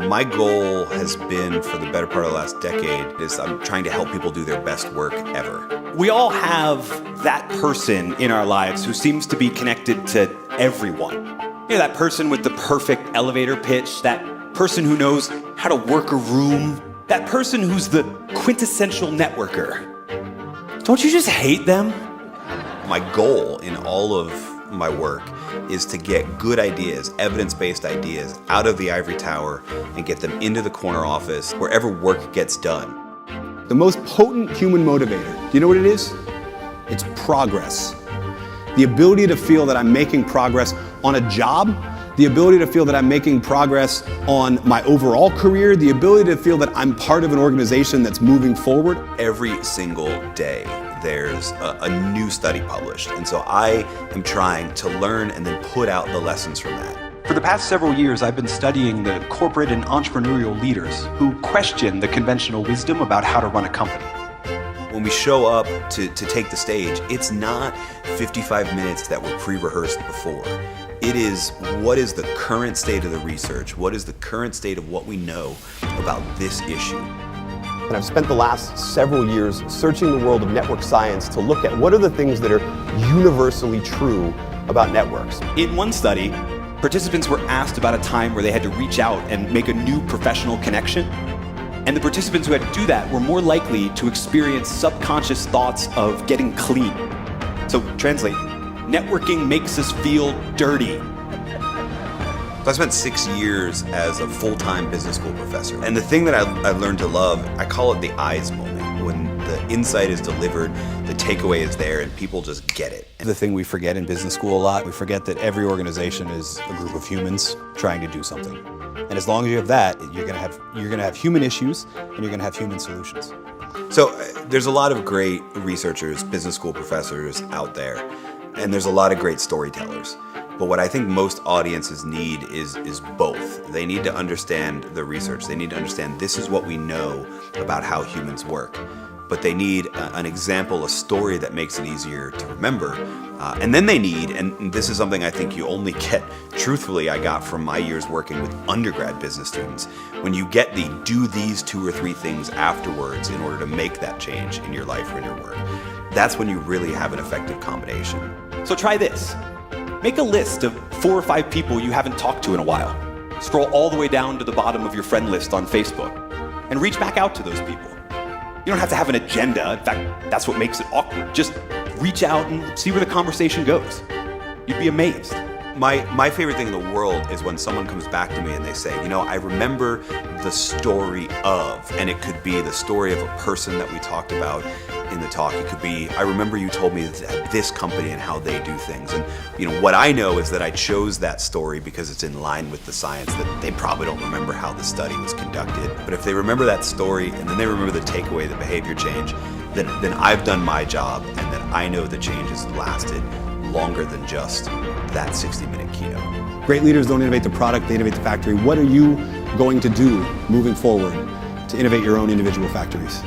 My goal has been, for the better part of the last decade, is I'm trying to help people do their best work ever. We all have that person in our lives who seems to be connected to everyone. You know, that person with the perfect elevator pitch, that person who knows how to work a room, that person who's the quintessential networker. Don't you just hate them? My goal in all of my work is to get good ideas, evidence-based ideas, out of the ivory tower and get them into the corner office, wherever work gets done. The most potent human motivator, do you know what it is? It's progress. The ability to feel that I'm making progress on a job, the ability to feel that I'm making progress on my overall career, the ability to feel that I'm part of an organization that's moving forward. Every single day, there's a new study published. And so I am trying to learn and then put out the lessons from that. For the past several years, I've been studying the corporate and entrepreneurial leaders who question the conventional wisdom about how to run a company. When we show up to take the stage, it's not 55 minutes that were pre-rehearsed before. It is, what is the current state of the research? What is the current state of what we know about this issue? And I've spent the last several years searching the world of network science to look at what are the things that are universally true about networks. In one study, participants were asked about a time where they had to reach out and make a new professional connection. And the participants who had to do that were more likely to experience subconscious thoughts of getting clean. So translate, networking makes us feel dirty. So I spent 6 years as a full-time business school professor. And the thing that I learned to love, I call it the eyes moment. When the insight is delivered, the takeaway is there, and people just get it. The thing we forget in business school a lot, we forget that every organization is a group of humans trying to do something. And as long as you have that, you're gonna have human issues, and you're gonna have human solutions. So there's a lot of great researchers, business school professors out there, and there's a lot of great storytellers. But what I think most audiences need is both. They need to understand the research. They need to understand this is what we know about how humans work. But they need an example, a story that makes it easier to remember. And then they need, and this is something I think you only get, truthfully, I got from my years working with undergrad business students. When you get the do these 2 or 3 things afterwards in order to make that change in your life or in your work, that's when you really have an effective combination. So try this. Make a list of 4 or 5 people you haven't talked to in a while. Scroll all the way down to the bottom of your friend list on Facebook and reach back out to those people. You don't have to have an agenda. In fact, that's what makes it awkward. Just reach out and see where the conversation goes. You'd be amazed. My favorite thing in the world is when someone comes back to me and they say, you know, I remember the story of, and it could be the story of a person that we talked about in the talk. It could be, I remember you told me that this company and how they do things. And you know, what I know is that I chose that story because it's in line with the science, that they probably don't remember how the study was conducted. But if they remember that story and then they remember the takeaway, the behavior change, then I've done my job, and that I know the change has lasted longer than just that 60-minute keynote. Great leaders don't innovate the product, they innovate the factory. What are you going to do moving forward to innovate your own individual factories?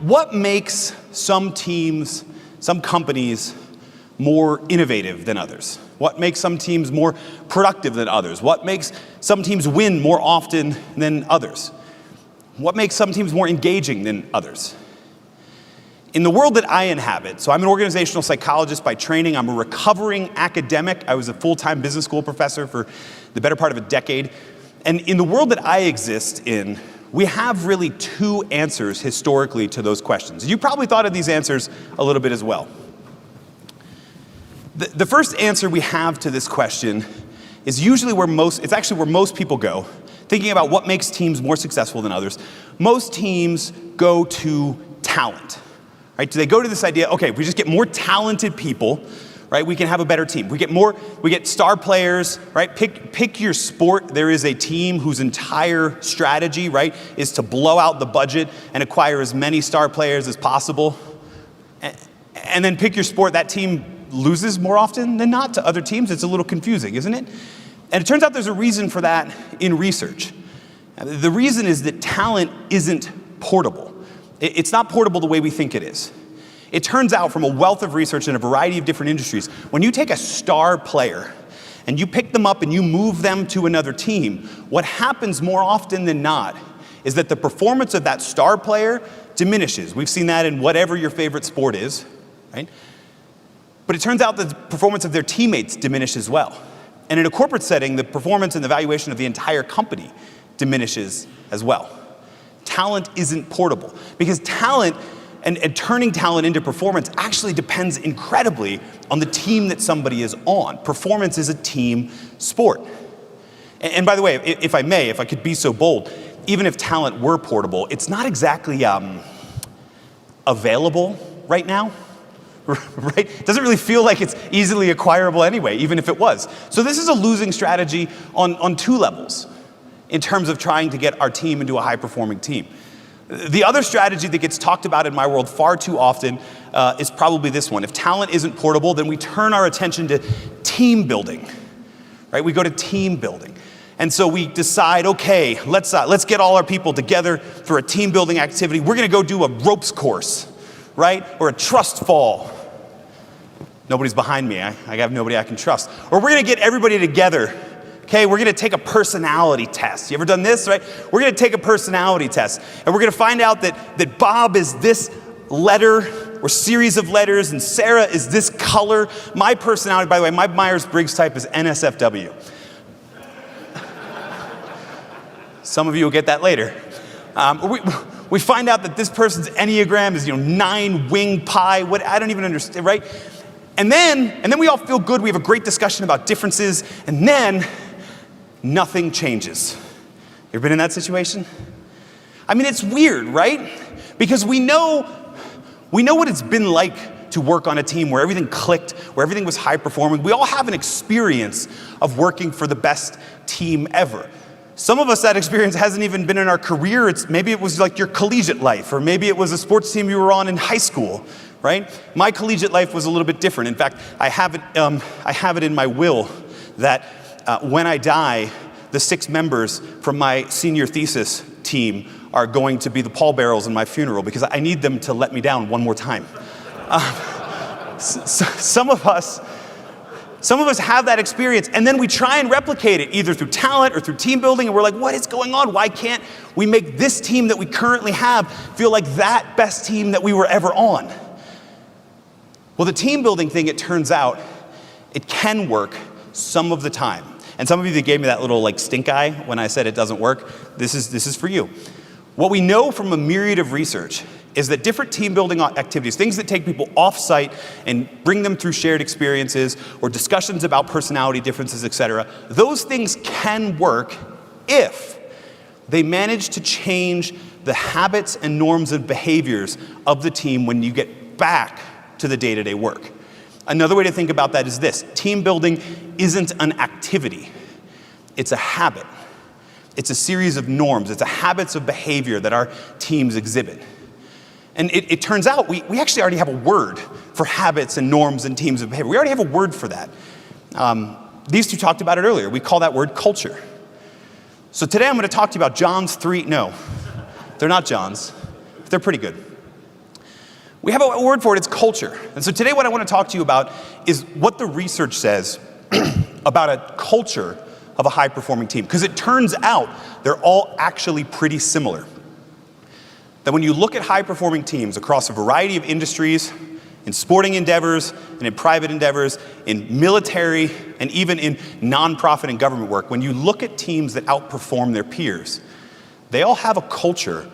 What makes some teams, some companies more innovative than others? What makes some teams more productive than others? What makes some teams win more often than others? What makes some teams more engaging than others? In the world that I inhabit, so I'm an organizational psychologist by training, I'm a recovering academic. I was a full-time business school professor for the better part of a decade. And in the world that I exist in, we have really 2 answers historically to those questions. You probably thought of these answers a little bit as well. The first answer we have to this question is usually it's actually where most people go, thinking about what makes teams more successful than others. Most teams go to talent. Right? Do they go to this idea, okay, if we just get more talented people, right, we can have a better team. We get star players, right? Pick your sport. There is a team whose entire strategy, right, is to blow out the budget and acquire as many star players as possible. And then pick your sport. That team loses more often than not to other teams. It's a little confusing, isn't it? And it turns out there's a reason for that in research. The reason is that talent isn't portable. It's not portable the way we think it is. It turns out from a wealth of research in a variety of different industries, when you take a star player and you pick them up and you move them to another team, what happens more often than not is that the performance of that star player diminishes. We've seen that in whatever your favorite sport is, right? But it turns out that the performance of their teammates diminishes as well. And in a corporate setting, the performance and the valuation of the entire company diminishes as well. Talent isn't portable, because talent and turning talent into performance actually depends incredibly on the team that somebody is on. Performance is a team sport. And by the way, if I could be so bold, even if talent were portable, it's not exactly available right now, right? It doesn't really feel like it's easily acquirable anyway, even if it was. So this is a losing strategy on two levels in terms of trying to get our team into a high-performing team. The other strategy that gets talked about in my world far too often is probably this one. If talent isn't portable, then we turn our attention to team building, right? We go to team building. And so we decide, okay, let's get all our people together for a team building activity. We're gonna go do a ropes course, right? Or a trust fall. Nobody's behind me, I have nobody I can trust. Or we're gonna get everybody together. Okay, we're gonna take a personality test. You ever done this, right? We're gonna take a personality test, and we're gonna find out that Bob is this letter or series of letters, and Sarah is this color. My personality, by the way, my Myers-Briggs type is NSFW. Some of you will get that later. We find out that this person's Enneagram is 9 wing pie. What I don't even understand, right? And then we all feel good. We have a great discussion about differences, and then nothing changes. You ever been in that situation? I mean, it's weird, right? Because we know what it's been like to work on a team where everything clicked, where everything was high performing. We all have an experience of working for the best team ever. Some of us, that experience hasn't even been in our career. Maybe it was like your collegiate life, or maybe it was a sports team you were on in high school, right? My collegiate life was a little bit different. In fact, I have it in my will that when I die, the 6 members from my senior thesis team are going to be the pallbearers in my funeral, because I need them to let me down one more time. Some of us have that experience, and then we try and replicate it either through talent or through team building, and we're like, what is going on? Why can't we make this team that we currently have feel like that best team that we were ever on? Well, the team building thing, it turns out, it can work some of the time. And some of you that gave me that little stink eye when I said it doesn't work, this is for you. What we know from a myriad of research is that different team building activities, things that take people off-site and bring them through shared experiences or discussions about personality differences, etc., those things can work if they manage to change the habits and norms and behaviors of the team when you get back to the day-to-day work. Another way to think about that is this: team building isn't an activity, it's a habit. It's a series of norms, it's a habits of behavior that our teams exhibit. And it turns out we actually already have a word for habits and norms and teams of behavior. We already have a word for that. These two talked about it earlier. We call that word culture. So today I'm going to talk to you about John's 3, no, they're not John's, but they're pretty good. We have a word for it, it's culture. And so today what I want to talk to you about is what the research says about a culture of a high-performing team. Because it turns out they're all actually pretty similar. That when you look at high-performing teams across a variety of industries, in sporting endeavors, and in private endeavors, in military, and even in nonprofit and government work, when you look at teams that outperform their peers, they all have a culture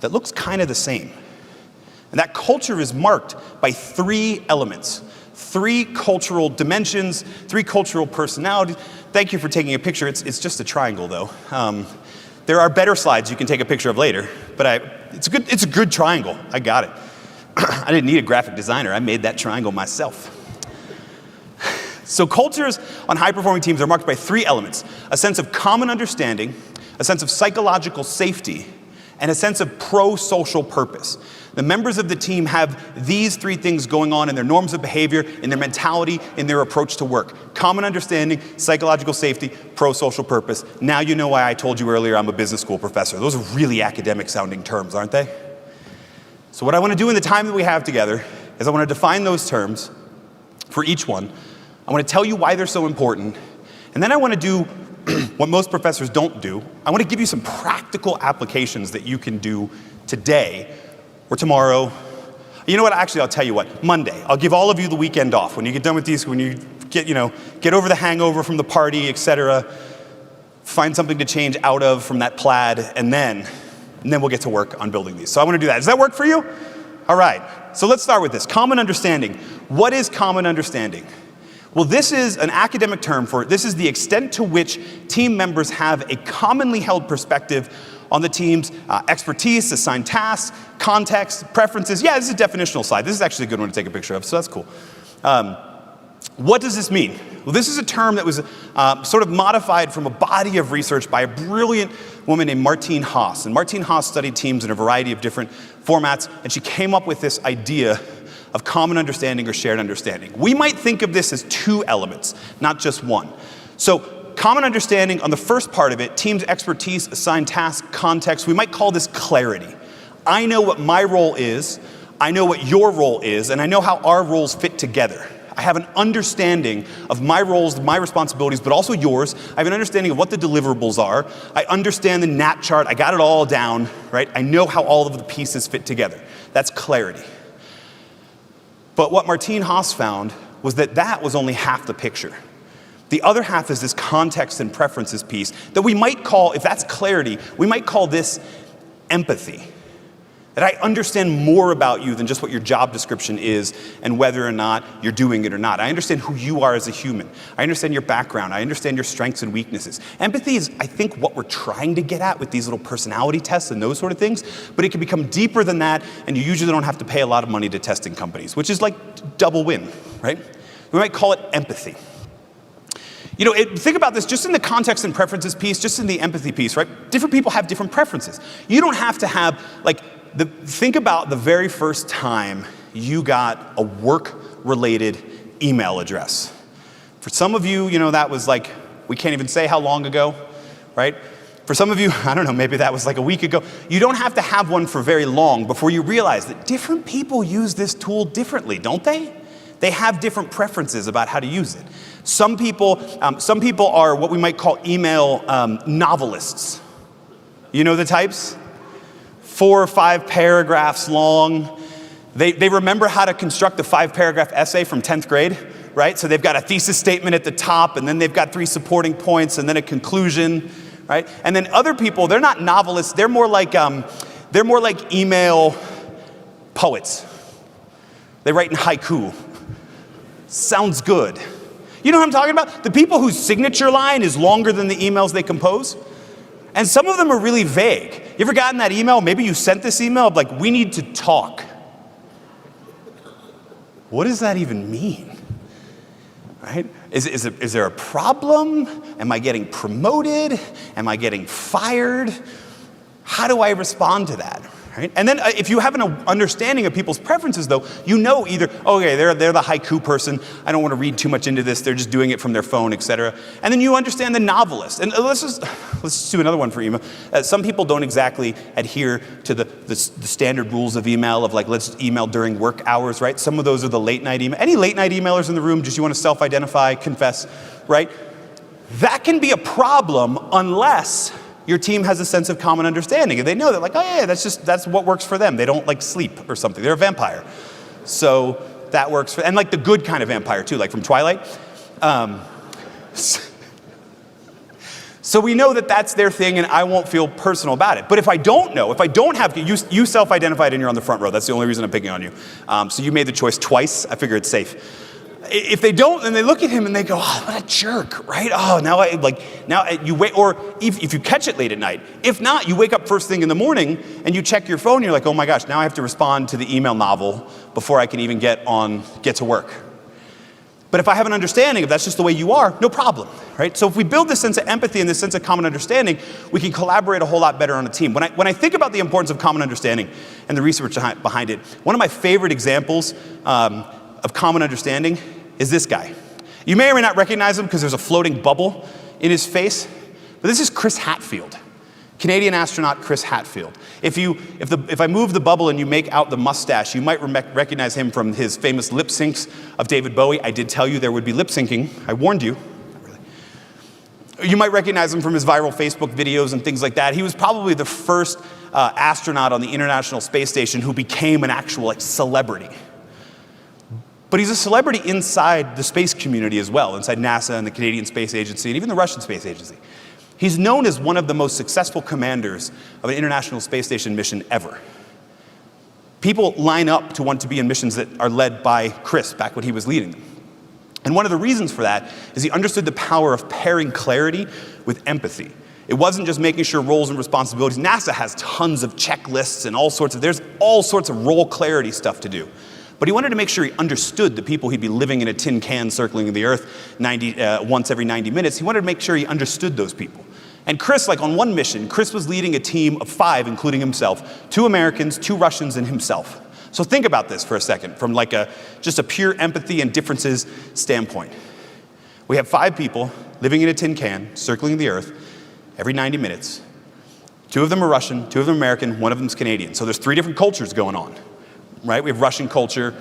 that looks kind of the same. And that culture is marked by 3 elements, 3 cultural dimensions, 3 cultural personalities. Thank you for taking a picture. It's just a triangle, though. There are better slides you can take a picture of later, but it's a good triangle. I got it. I didn't need a graphic designer. I made that triangle myself. So cultures on high-performing teams are marked by 3 elements: a sense of common understanding, a sense of psychological safety, and a sense of pro-social purpose. The members of the team have these 3 things going on in their norms of behavior, in their mentality, in their approach to work. Common understanding, psychological safety, pro-social purpose. Now you know why I told you earlier I'm a business school professor. Those are really academic sounding terms, aren't they? So what I want to do in the time that we have together is I want to define those terms for each one. I want to tell you why they're so important, And then I want to do what most professors don't do. I want to give you some practical applications that you can do today or tomorrow. You know what, actually, I'll tell you what, Monday. I'll give all of you the weekend off. When you get done with these, when you get over the hangover from the party, etc., find something to change out of from that plaid, and then we'll get to work on building these. So I want to do that. Does that work for you? All right. So let's start with this. Common understanding. What is common understanding? Well, this is an academic term for this is the extent to which team members have a commonly held perspective on the team's expertise, assigned tasks, context, preferences. Yeah, this is a definitional slide. This is actually a good one to take a picture of, so that's cool. What does this mean? Well, this is a term that was sort of modified from a body of research by a brilliant woman named Martine Haas. And Martine Haas studied teams in a variety of different formats, and she came up with this idea of common understanding or shared understanding. We might think of this as two elements, not just one. So common understanding on the first part of it, team's expertise, assigned task, context, we might call this clarity. I know what my role is, I know what your role is, and I know how our roles fit together. I have an understanding of my roles, my responsibilities, but also yours. I have an understanding of what the deliverables are. I understand the NAT chart. I got it all down, right? I know how all of the pieces fit together. That's clarity. But what Martine Haas found was that that was only half the picture. The other half is this context and preferences piece that we might call, if that's clarity, we might call this empathy. That I understand more about you than just what your job description is and whether or not you're doing it or not. I understand who you are as a human. I understand your background. I understand your strengths and weaknesses. Empathy is, I think, what we're trying to get at with these little personality tests and those sort of things, but it can become deeper than that, and you usually don't have to pay a lot of money to testing companies, which is like double win, right? We might call it empathy. Think about this just in the context and preferences piece, just in the empathy piece, right? Different people have different preferences. You don't have to have, think about the very first time you got a work-related email address. For some of you, that was we can't even say how long ago, right? For some of you, I don't know, maybe that was a week ago. You don't have to have one for very long before you realize that different people use this tool differently, don't they? They have different preferences about how to use it. Some people are what we might call email novelists. You know the types? 4 or 5 paragraphs long. They remember how to construct a 5-paragraph essay from 10th grade, right? So they've got a thesis statement at the top, and then they've got 3 supporting points, and then a conclusion, right? And then other people, they're not novelists. They're more like email poets. They write in haiku. Sounds good. You know what I'm talking about? The people whose signature line is longer than the emails they compose. And some of them are really vague. You ever gotten that email? Maybe you sent this email of we need to talk. What does that even mean? Right? Is there a problem? Am I getting promoted? Am I getting fired? How do I respond to that? Right? And then if you have an understanding of people's preferences, though, either, okay, they're the haiku person. I don't want to read too much into this. They're just doing it from their phone, etc. And then you understand the novelist. And let's just do another one for email. Some people don't exactly adhere to the standard rules of email of let's email during work hours, right? Some of those are the late night email. Any late night emailers in the room? Just you want to self-identify, confess, right? That can be a problem unless your team has a sense of common understanding. And they know that oh yeah, that's what works for them. They don't sleep or something. They're a vampire. So that works for, and the good kind of vampire too, from Twilight. So we know that that's their thing and I won't feel personal about it. But if I don't know, if I don't have, you self-identified and you're on the front row. That's the only reason I'm picking on you. So you made the choice twice. I figure it's safe. If they don't, then they look at him and they go, oh, what a jerk, right? Oh, now you wait, or if you catch it late at night. If not, you wake up first thing in the morning and you check your phone and you're like, oh my gosh, now I have to respond to the email novel before I can even get to work. But if I have an understanding of that's just the way you are, no problem, right? So if we build this sense of empathy and this sense of common understanding, we can collaborate a whole lot better on a team. When I think about the importance of common understanding and the research behind it, one of my favorite examples of common understanding is this guy. You may or may not recognize him because there's a floating bubble in his face, but this is Chris Hadfield, Canadian astronaut Chris Hadfield. If I move the bubble and you make out the mustache, you might recognize him from his famous lip syncs of David Bowie. I did tell you there would be lip syncing. I warned you. Not really. You might recognize him from his viral Facebook videos and things like that. He was probably the first astronaut on the International Space Station who became an actual celebrity. But he's a celebrity inside the space community as well, inside NASA and the Canadian Space Agency and even the Russian Space Agency. He's known as one of the most successful commanders of an International Space Station mission ever. People line up to want to be in missions that are led by Chris back when he was leading them. And one of the reasons for that is he understood the power of pairing clarity with empathy. It wasn't just making sure roles and responsibilities. NASA has tons of checklists and there's all sorts of role clarity stuff to do. But he wanted to make sure he understood the people he'd be living in a tin can circling the earth once every 90 minutes. He wanted to make sure he understood those people. And Chris, on one mission, Chris was leading a team of 5, including himself, 2 Americans, 2 Russians, and himself. So think about this for a second from just a pure empathy and differences standpoint. We have 5 people living in a tin can, circling the earth every 90 minutes. 2 of them are Russian, 2 of them are American, 1 of them is Canadian. So there's 3 different cultures going on, right? We have Russian culture,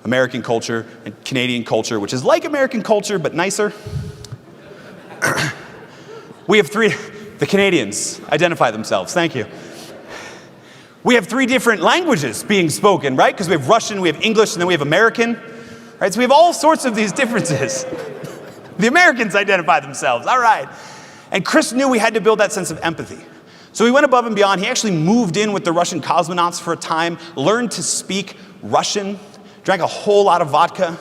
American culture, and Canadian culture, which is like American culture, but nicer. We have 3, the Canadians identify themselves, thank you. We have 3 different languages being spoken, right? Because we have Russian, we have English, and then we have American, right? So we have all sorts of these differences. The Americans identify themselves, all right. And Chris knew we had to build that sense of empathy. So he went above and beyond. He actually moved in with the Russian cosmonauts for a time, learned to speak Russian, drank a whole lot of vodka,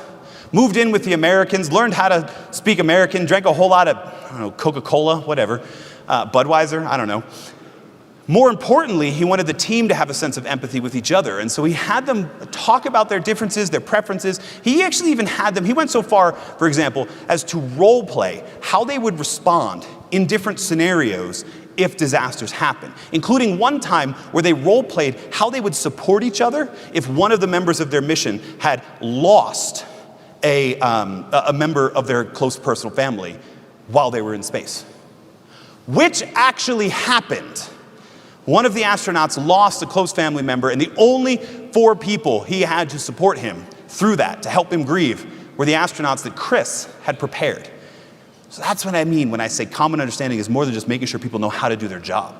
moved in with the Americans, learned how to speak American, drank a whole lot of, Coca-Cola, whatever, Budweiser, I don't know. More importantly, he wanted the team to have a sense of empathy with each other. And so he had them talk about their differences, their preferences. He actually even had them, he went so far, for example, as to role play how they would respond in different scenarios if disasters happen, including one time where they role played how they would support each other if one of the members of their mission had lost a member of their close personal family while they were in space. Which actually happened. One of the astronauts lost a close family member, and the only 4 people he had to support him through that, to help him grieve, were the astronauts that Chris had prepared. So that's what I mean when I say common understanding is more than just making sure people know how to do their job.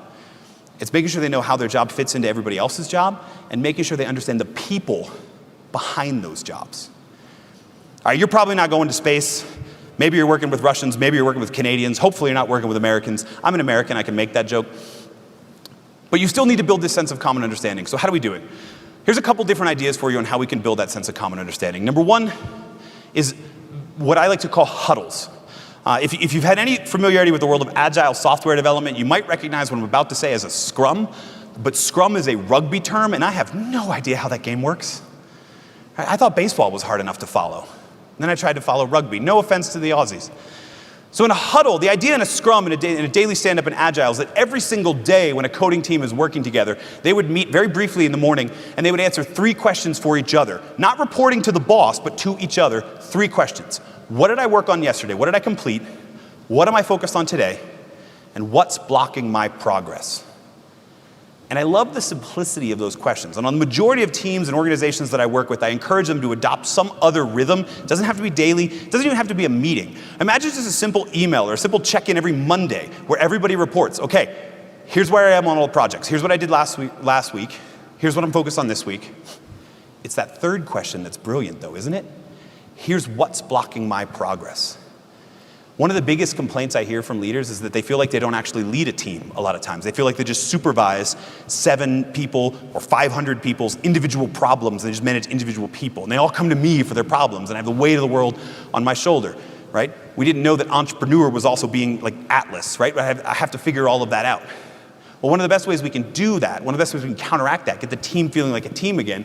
It's making sure they know how their job fits into everybody else's job, and making sure they understand the people behind those jobs. All right, you're probably not going to space. Maybe you're working with Russians, maybe you're working with Canadians. Hopefully you're not working with Americans. I'm an American, I can make that joke. But you still need to build this sense of common understanding. So how do we do it? Here's a couple different ideas for you on how we can build that sense of common understanding. Number 1 is what I like to call huddles. If you've had any familiarity with the world of agile software development, you might recognize what I'm about to say as a scrum. But scrum is a rugby term, and I have no idea how that game works. I thought baseball was hard enough to follow. And then I tried to follow rugby. No offense to the Aussies. So in a huddle, the idea in a scrum, in a daily stand-up in agile, is that every single day when a coding team is working together, they would meet very briefly in the morning, and they would answer 3 questions for each other. Not reporting to the boss, but to each other, 3 questions. What did I work on yesterday? What did I complete? What am I focused on today? And what's blocking my progress? And I love the simplicity of those questions. And on the majority of teams and organizations that I work with, I encourage them to adopt some other rhythm. It doesn't have to be daily. It doesn't even have to be a meeting. Imagine just a simple email or a simple check-in every Monday where everybody reports, okay, here's where I am on all the projects. Here's what I did last week. Here's what I'm focused on this week. It's that 3rd question that's brilliant though, isn't it? Here's what's blocking my progress. One of the biggest complaints I hear from leaders is that they feel like they don't actually lead a team a lot of times. They feel like they just supervise 7 people or 500 people's individual problems. They just manage individual people. And they all come to me for their problems, and I have the weight of the world on my shoulder, right? We didn't know that entrepreneur was also being like Atlas, right? I have to figure all of that out. Well, one of the best ways we can do that, one of the best ways we can counteract that, get the team feeling like a team again,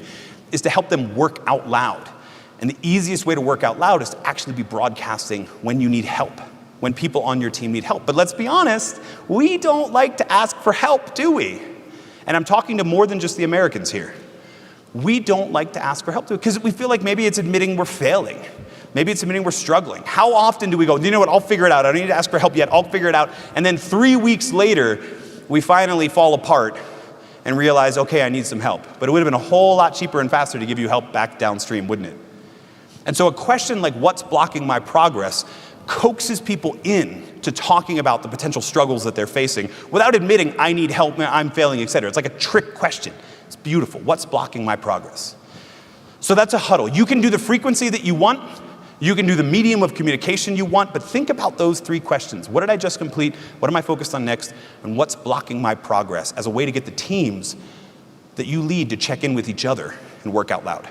is to help them work out loud. And the easiest way to work out loud is to actually be broadcasting when you need help, when people on your team need help. But let's be honest, we don't like to ask for help, do we? And I'm talking to more than just the Americans here. We don't like to ask for help, because we feel like maybe it's admitting we're failing. Maybe it's admitting we're struggling. How often do we go, you know what, I'll figure it out. I don't need to ask for help yet. I'll figure it out. And then 3 weeks later, we finally fall apart and realize, okay, I need some help. But it would have been a whole lot cheaper and faster to give you help back downstream, wouldn't it? And so a question like, what's blocking my progress, coaxes people in to talking about the potential struggles that they're facing without admitting, I need help, I'm failing, etc. It's like a trick question. It's beautiful. What's blocking my progress? So that's a huddle. You can do the frequency that you want. You can do the medium of communication you want, but think about those 3 questions. What did I just complete? What am I focused on next? And what's blocking my progress as a way to get the teams that you lead to check in with each other and work out loud.